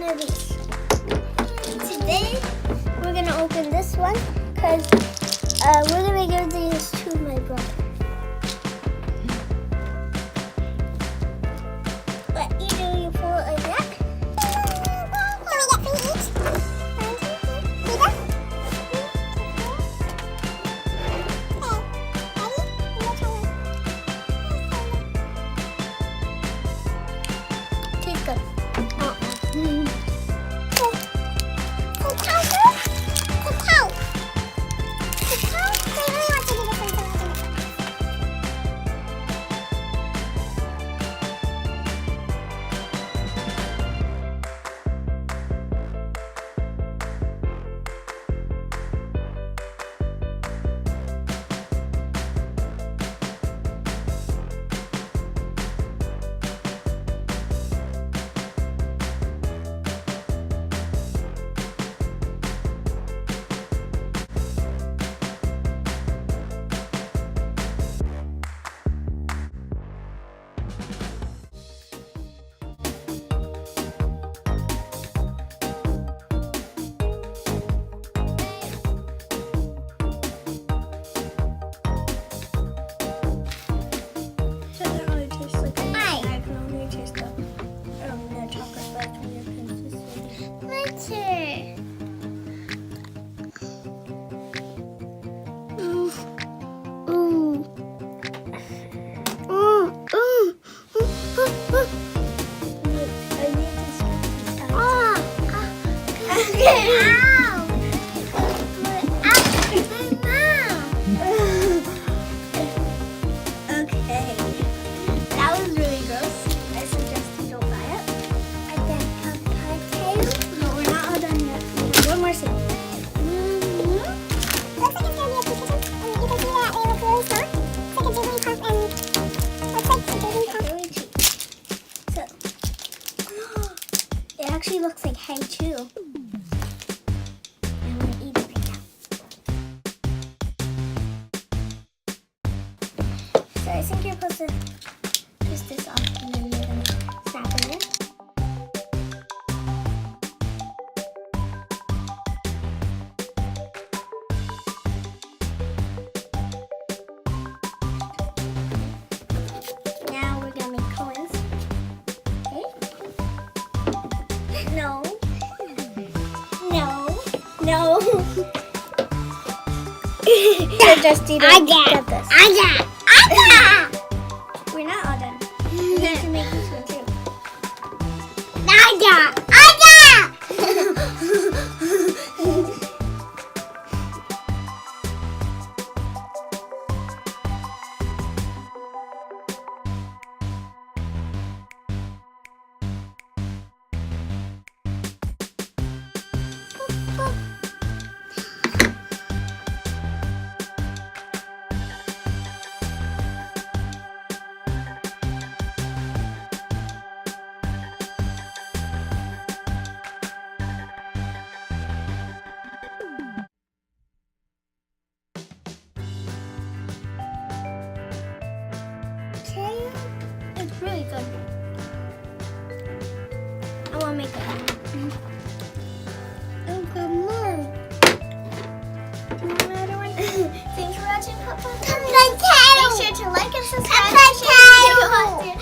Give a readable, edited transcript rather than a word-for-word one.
one of these. Today, we're going to open this one because we're going to give these to my brother. What you do, you pull it like that. Can we get 3 each? 1, 2, 3. You go. Tastes good. It actually looks like hay too. I'm gonna eat it right now. So I think you're supposed to twist this off and then you're gonna snap it in. Now we're gonna make cones. No. No. No. So just eat it. I got this. I got. We're not all done. We need to make this one too. I got. It's really good. I want to make it. Oh, good more. Thanks for watching, Papa. Make sure to like and subscribe.